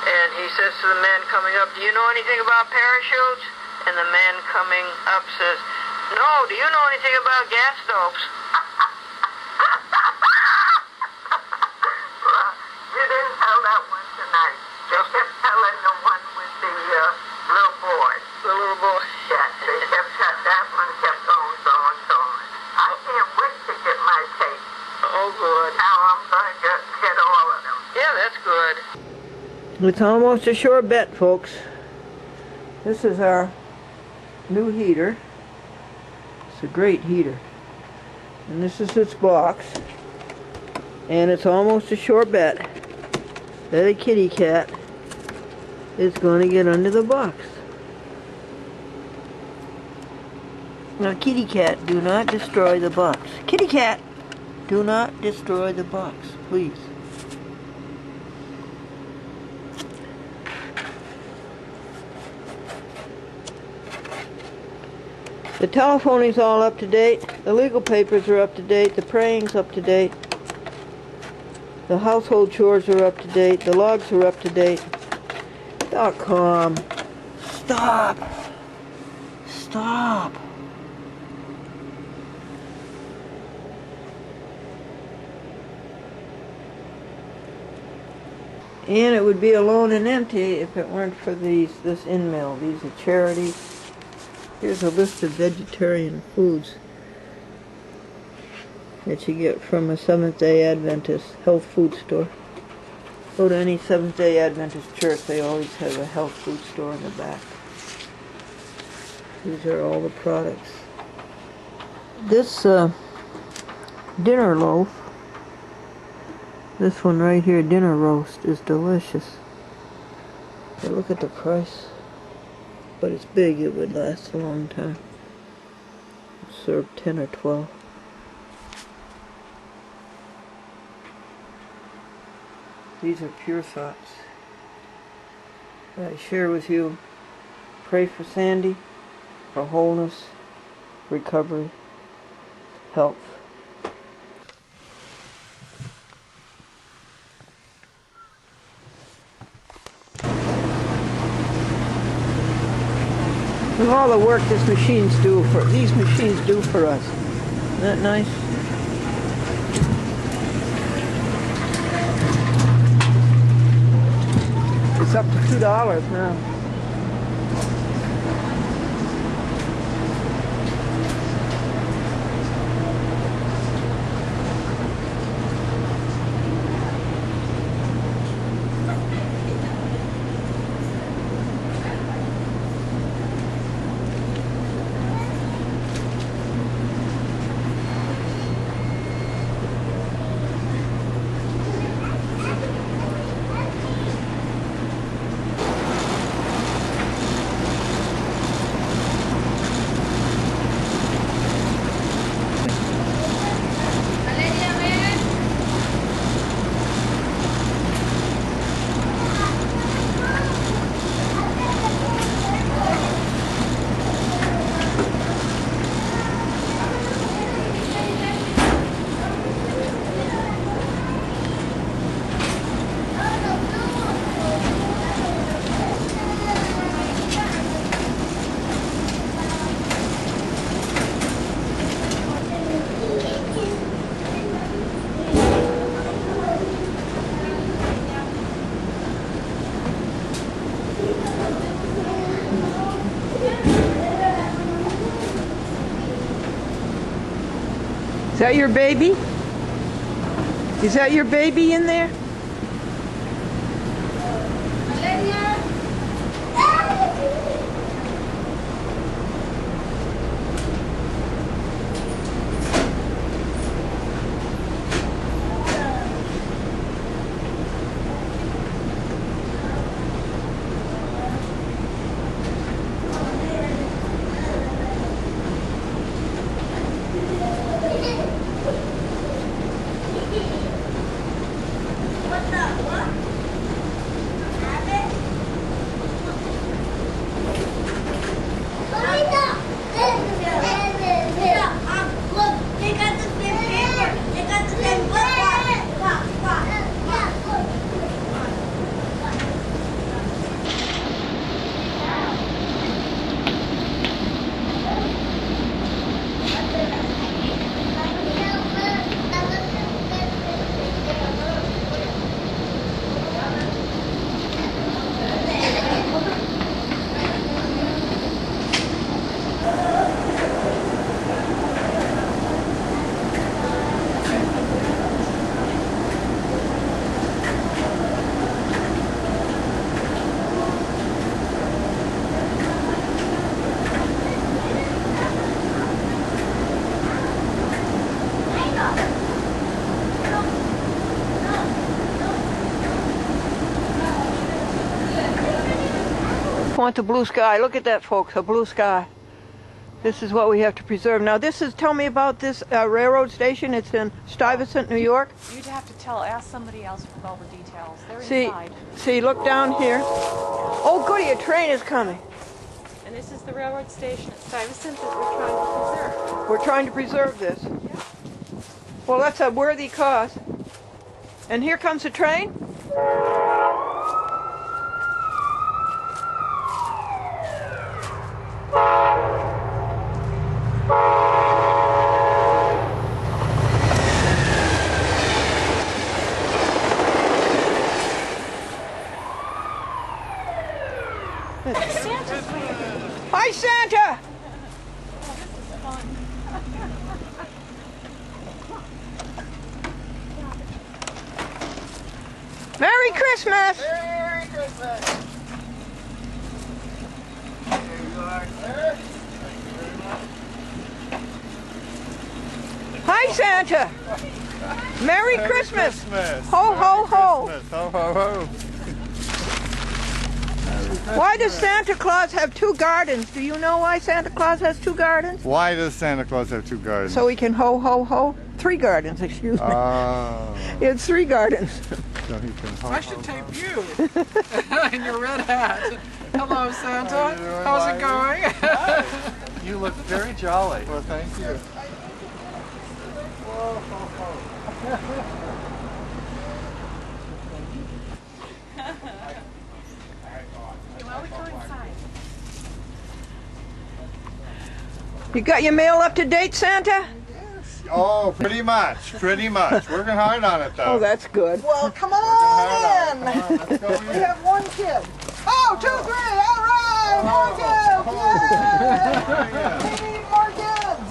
[SPEAKER 3] And he says to the man coming up, "Do you know anything about parachutes?" And the man coming up says, "No, do you know anything about gas stoves?"
[SPEAKER 8] Well, you didn't tell that one tonight. You kept telling the one with the little boy.
[SPEAKER 3] The little boy.
[SPEAKER 8] Yes, that one kept going. I can't wait to get my tape.
[SPEAKER 3] Oh, good.
[SPEAKER 8] Now I'm going to get all of them.
[SPEAKER 3] Yeah, that's good. It's almost a sure bet, folks. This is our new heater. It's a great heater. And this is its box. And it's almost a sure bet that a kitty cat is going to get under the box. Now, kitty cat, do not destroy the box. Kitty cat, do not destroy the box, please. The telephoning's all up to date. The legal papers are up to date. The praying's up to date. The household chores are up to date. The logs are up to date. .com. Stop. Stop. And it would be alone and empty if it weren't for this in-mail. These are charities. Here's a list of vegetarian foods that you get from a Seventh-day Adventist health food store. Go to any Seventh-day Adventist church, they always have a health food store in the back. These are all the products. This dinner loaf, this one right here, dinner roast, is delicious. Hey, look at the price. But it's big, it would last a long time. Serve 10 or 12. These are pure thoughts that I share with you. Pray for Sandy, for wholeness, recovery, health. With all the work these machines do for us. Isn't that nice? It's up to $2 now. Is that your baby? Is that your baby in there? Want the blue sky. Look at that, folks, a blue sky. This is what we have to preserve. Now, tell me about this railroad station. It's in Stuyvesant, New York.
[SPEAKER 9] You'd have to ask somebody else with all the details. They're inside.
[SPEAKER 3] See, look down here. Oh, goody, a train is coming.
[SPEAKER 9] And this is the railroad station at Stuyvesant that we're trying to preserve.
[SPEAKER 3] We're trying to preserve this.
[SPEAKER 9] Yeah.
[SPEAKER 3] Well, that's a worthy cause. And here comes a train. Hi, Santa! Merry Christmas!
[SPEAKER 6] Merry Christmas! There you are, sir.
[SPEAKER 3] Hi, Santa! Merry Christmas! Ho, ho, ho!
[SPEAKER 6] Ho, ho, ho.
[SPEAKER 3] Why does Santa Claus have 2 gardens? Do you know why Santa Claus has 2 gardens?
[SPEAKER 6] Why does Santa Claus have 2 gardens?
[SPEAKER 3] So he can ho, ho, ho. 3 gardens, excuse me. It's 3 gardens.
[SPEAKER 6] So he can ho,
[SPEAKER 4] I should tape you in your red hat. Hello, Santa. How's it going?
[SPEAKER 6] You look very jolly. Well, thank you.
[SPEAKER 3] You got your mail up to date, Santa?
[SPEAKER 6] Oh, pretty much. Pretty much. Working hard on it, though.
[SPEAKER 3] Oh, that's good.
[SPEAKER 2] Well, come on in.
[SPEAKER 6] Let's go
[SPEAKER 2] We
[SPEAKER 6] in.
[SPEAKER 2] have 1 kid. Oh, 2, 3, all right, more kids, yay! We need more kids.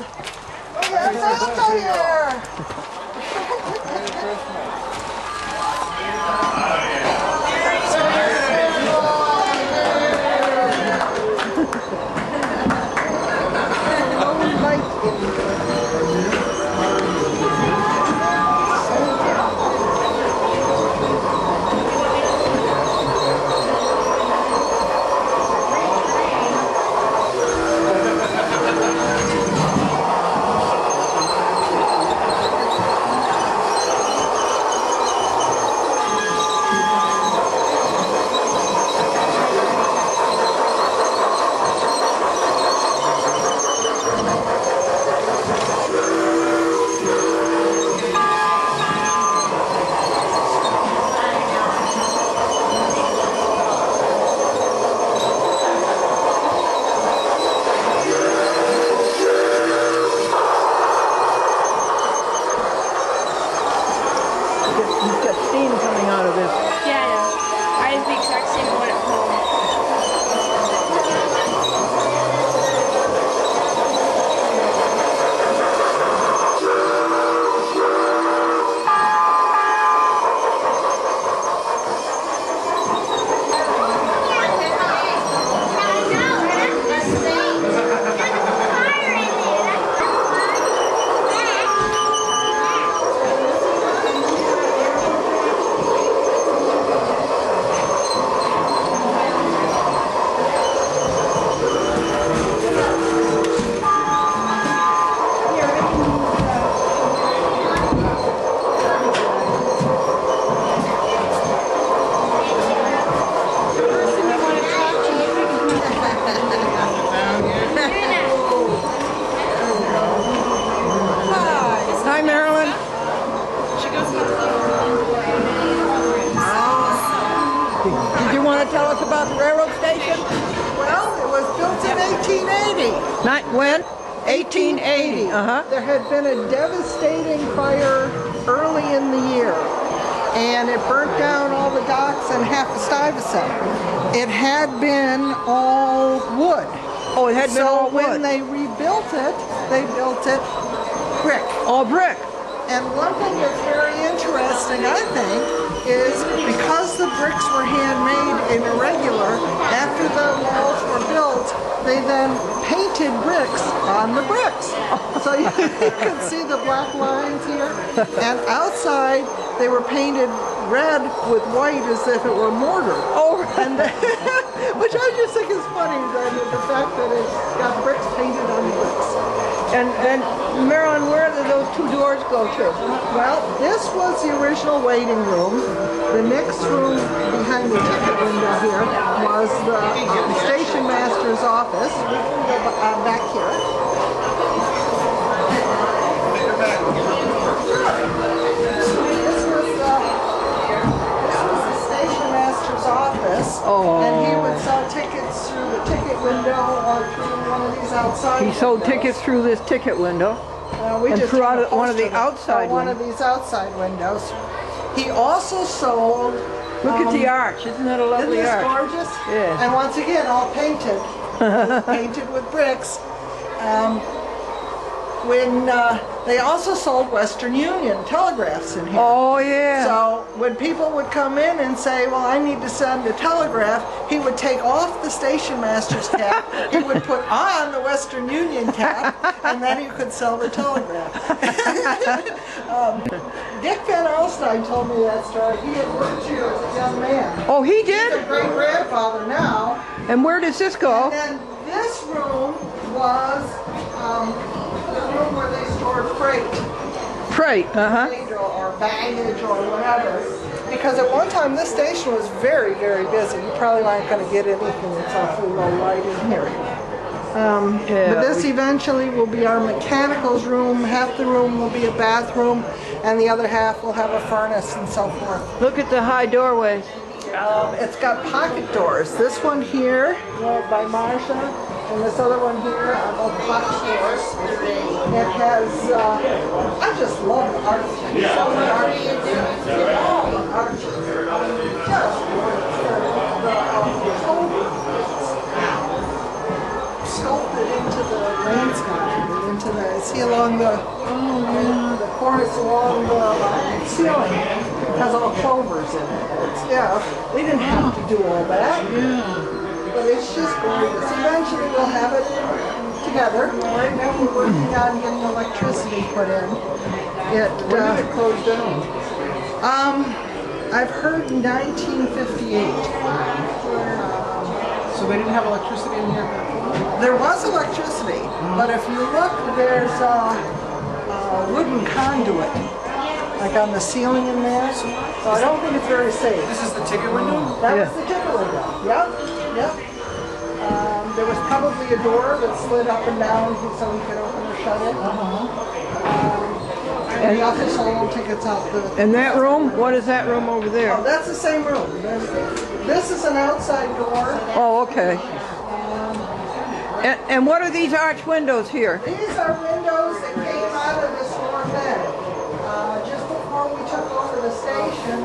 [SPEAKER 2] We have Santa here.
[SPEAKER 6] Merry Christmas.
[SPEAKER 3] He's got steam coming out of this.
[SPEAKER 9] Yeah, I know. I have the exact same one at home.
[SPEAKER 3] Hi, Marilyn. Did you want to tell us about the railroad station?
[SPEAKER 2] Well, it was built in 1880.
[SPEAKER 3] Not when?
[SPEAKER 2] 1880. There had been a devastating fire early in the year, and it burnt down all the docks and half of Stuyvesant. It had been all wood.
[SPEAKER 3] Oh, it had been all
[SPEAKER 2] So when
[SPEAKER 3] wood.
[SPEAKER 2] they rebuilt it, they built it brick.
[SPEAKER 3] All brick.
[SPEAKER 2] And one thing that's very interesting, I think, is because the bricks were handmade and irregular, after the walls were built, they then painted bricks on the bricks. So you can see the black lines here. And outside, they were painted red with white as if it were mortar.
[SPEAKER 3] Oh,
[SPEAKER 2] And which I just think is funny, that the fact that it's got bricks painted on bricks.
[SPEAKER 3] and Marilyn, where did those 2 doors go to?
[SPEAKER 2] Well, this was the original waiting room. The next room behind the ticket window here was the station master's office. We can go back here. This was the station master's office.
[SPEAKER 3] Oh.
[SPEAKER 2] And he would sell tickets through the ticket window or through one of these outside
[SPEAKER 3] He sold
[SPEAKER 2] windows.
[SPEAKER 3] tickets through this ticket window.
[SPEAKER 2] We
[SPEAKER 3] And
[SPEAKER 2] just
[SPEAKER 3] through
[SPEAKER 2] have a
[SPEAKER 3] one of the
[SPEAKER 2] poster
[SPEAKER 3] outside
[SPEAKER 2] one
[SPEAKER 3] windows.
[SPEAKER 2] of these outside windows. He also sold
[SPEAKER 3] Look at the arch. Isn't that a lovely
[SPEAKER 2] Isn't this
[SPEAKER 3] arch?
[SPEAKER 2] gorgeous?
[SPEAKER 3] Yeah.
[SPEAKER 2] And once again, all painted. Painted with bricks. When they also sold Western Union telegraphs in here.
[SPEAKER 3] Oh, yeah.
[SPEAKER 2] So when people would come in and say, well, I need to send a telegraph, he would take off the station master's cap, he would put on the Western Union cap, and then he could sell the telegraph. Dick Van Alstyne told me that story. He had worked here as a young man.
[SPEAKER 3] Oh, he
[SPEAKER 2] He's
[SPEAKER 3] did?
[SPEAKER 2] a great-grandfather now.
[SPEAKER 3] And where does this go?
[SPEAKER 2] And then this room was the room where they stored freight.
[SPEAKER 3] Freight,
[SPEAKER 2] Or baggage or whatever. Because at one time this station was very, very busy. You probably aren't going to get anything that's awfully low light in here. But this eventually will be our mechanicals room. Half the room will be a bathroom, and the other half will have a furnace and so forth.
[SPEAKER 3] Look at the high doorways.
[SPEAKER 2] It's got pocket doors. This one here by Marsha, and this other one here are both pocket doors. It has, I just love the architecture. All the architecture. Sculpted into the landscape, into the, see along the cornice along the ceiling. It has all clovers in it. We didn't have to do all that. But it's just gorgeous. Eventually we'll have it together. Right now we're working on getting electricity put in. When did it close down? I've heard 1958.
[SPEAKER 6] So they didn't have electricity in here?
[SPEAKER 2] There was electricity, but if you look, there's a wooden conduit, like on the ceiling in there. So I don't think it's very safe.
[SPEAKER 6] This is the ticket window?
[SPEAKER 2] That was the ticket window. Yep. There was probably a door that slid up and down so we could open or shut it. And we also sold tickets out the...
[SPEAKER 3] And that room? What is that room over there?
[SPEAKER 2] Oh, that's the same room. This is an outside door.
[SPEAKER 3] Oh, okay. And what are these arch windows here?
[SPEAKER 2] These are windows that came out of this north end. Just before we took over the station,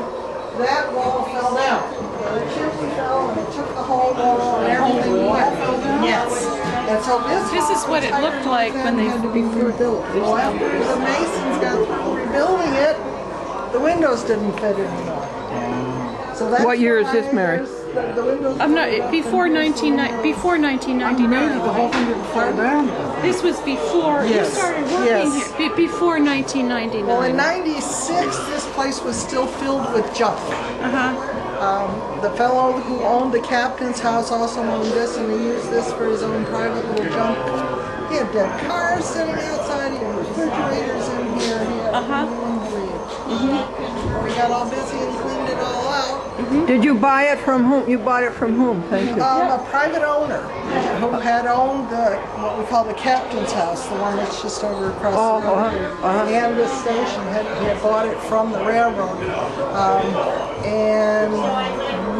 [SPEAKER 2] that wall fell down. The chimney fell and it took the whole wall and everything went. Yes. And so
[SPEAKER 9] This is what it looked like when they
[SPEAKER 2] had to be rebuilt. Well, after the masons got through rebuilding it, the windows didn't fit anymore. So that's
[SPEAKER 3] What year is this,
[SPEAKER 2] why
[SPEAKER 3] Mary?
[SPEAKER 2] the windows
[SPEAKER 9] I'm not before 1999.
[SPEAKER 6] The whole thing didn't fall down.
[SPEAKER 9] This was before you
[SPEAKER 2] Yes,
[SPEAKER 9] started working
[SPEAKER 2] yes.
[SPEAKER 9] here. Before 1999.
[SPEAKER 2] Well, in '96, this place was still filled with junk. The fellow who owned the captain's house also owned this, and he used this for his own private little junk. He had dead cars sitting outside. He had refrigerators in here. He had we got all busy and cleaned it all out.
[SPEAKER 3] Did you buy it from whom? You bought it from whom? Thank you.
[SPEAKER 2] A private owner who had owned what we call the captain's house, the one that's just over across the road, and the station. He had bought it from the railroad, and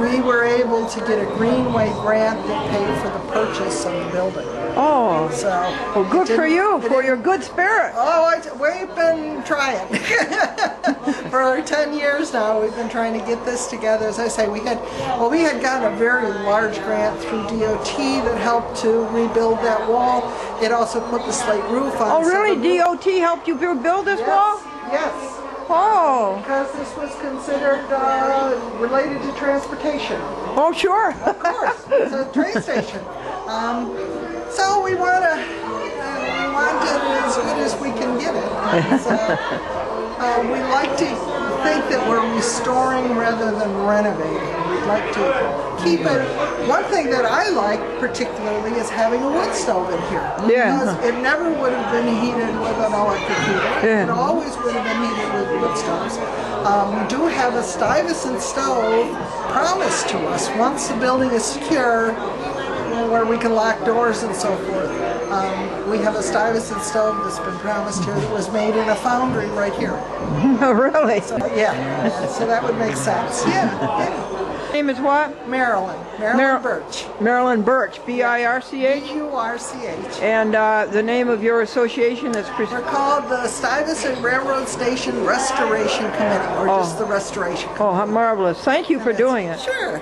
[SPEAKER 2] we were able to get a Greenway grant that paid for the purchase of the building.
[SPEAKER 3] Oh,
[SPEAKER 2] So,
[SPEAKER 3] well, good for you, for your good spirit.
[SPEAKER 2] Oh, we've been trying. For 10 years now, we've been trying to get this together. As I say, we had gotten a very large grant through DOT that helped to rebuild that wall. It also put the slate roof on.
[SPEAKER 3] Oh,
[SPEAKER 2] so
[SPEAKER 3] really?
[SPEAKER 2] the roof-
[SPEAKER 3] DOT helped you build this wall?
[SPEAKER 2] Yes.
[SPEAKER 3] Oh,
[SPEAKER 2] Because this was considered related to transportation.
[SPEAKER 3] oh, sure.
[SPEAKER 2] Of course, it's a train station. So we want it as good as we can get it. And so, we like to think that we're restoring rather than renovating. We'd like to keep it. One thing that I like particularly is having a wood stove in here.
[SPEAKER 3] Yeah.
[SPEAKER 2] Because it never would have been heated with an electric heater.
[SPEAKER 3] Yeah.
[SPEAKER 2] It always would have been heated with wood stoves. We do have a Stuyvesant stove promised to us once the building is secure, where we can lock doors and so forth. We have a Stuyvesant stove that's been promised here that was made in a foundry right here.
[SPEAKER 3] Really?
[SPEAKER 2] So, yeah, so that would make sense. Yeah.
[SPEAKER 3] Name is what?
[SPEAKER 2] Marilyn.
[SPEAKER 3] Mar-
[SPEAKER 2] Marilyn Birch.
[SPEAKER 3] Marilyn Birch, B-I-R-C-H.
[SPEAKER 2] B-U-R-C-H.
[SPEAKER 3] And the name of your association is
[SPEAKER 2] We're called the Stuyvesant Railroad Station Restoration Committee, or just the Restoration Committee.
[SPEAKER 3] Oh, how marvelous. Thank you for doing it.
[SPEAKER 2] Sure.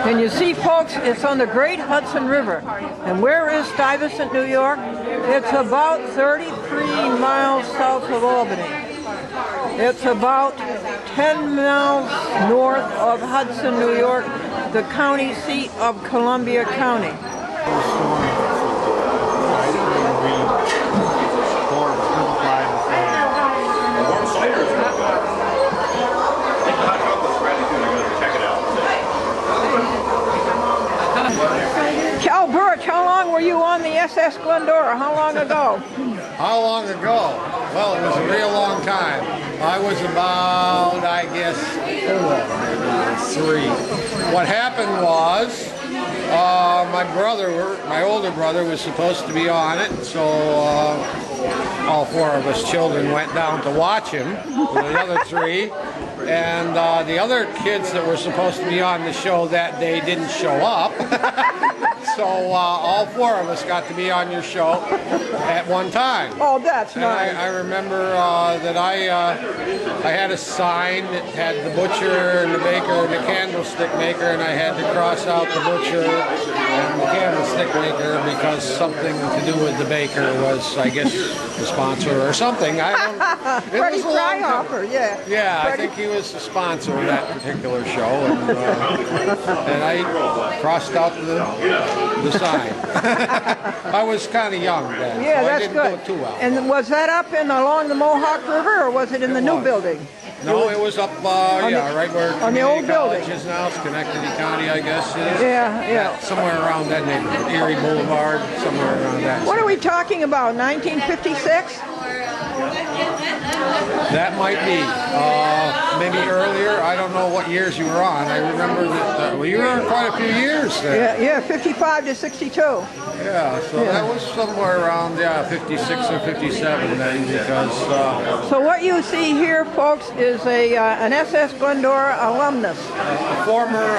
[SPEAKER 3] And you see, folks, it's on the Great Hudson River. And where is Stuyvesant, New York? It's about 33 miles south of Albany. It's about 10 miles north of Hudson, New York, the county seat of Columbia County. Cal Birch, how long were you on the SS Glendora? How long ago?
[SPEAKER 10] How long ago? Well, it was a real long time. I was about, I guess, 4, maybe 3. What happened was, my older brother was supposed to be on it, so all 4 of us children went down to watch him with the other 3. And the other kids that were supposed to be on the show that day didn't show up. So all 4 of us got to be on your show at one time.
[SPEAKER 3] Oh, that's
[SPEAKER 10] and
[SPEAKER 3] nice.
[SPEAKER 10] I remember that I had a sign that had the butcher and the baker and the candlestick maker, and I had to cross out the butcher and the candlestick maker because something to do with the baker was, I guess, the sponsor or something. I don't.
[SPEAKER 3] Freddie Fryhofer, yeah.
[SPEAKER 10] Yeah, I think he was the sponsor of that particular show, and I crossed out the sign. I was kind of young then,
[SPEAKER 3] Yeah,
[SPEAKER 10] so
[SPEAKER 3] that's
[SPEAKER 10] I didn't
[SPEAKER 3] good.
[SPEAKER 10] do too well.
[SPEAKER 3] And was that up along the Mohawk River, or was it in the new building?
[SPEAKER 10] No, it was up, right where
[SPEAKER 3] on the old
[SPEAKER 10] College
[SPEAKER 3] building.
[SPEAKER 10] is now, Schenectady County, I guess is.
[SPEAKER 3] Yeah.
[SPEAKER 10] Somewhere around that neighborhood, Erie Boulevard, somewhere around that.
[SPEAKER 3] What are we talking about, 1956?
[SPEAKER 10] That might be. Maybe earlier. I don't know what years you were on. I remember that you were on quite a few years there.
[SPEAKER 3] Yeah, 55 to 62.
[SPEAKER 10] Yeah, so that was somewhere around 56 or 57 then, because.
[SPEAKER 3] So what you see here, folks, is an SS Glendora alumnus.
[SPEAKER 10] Former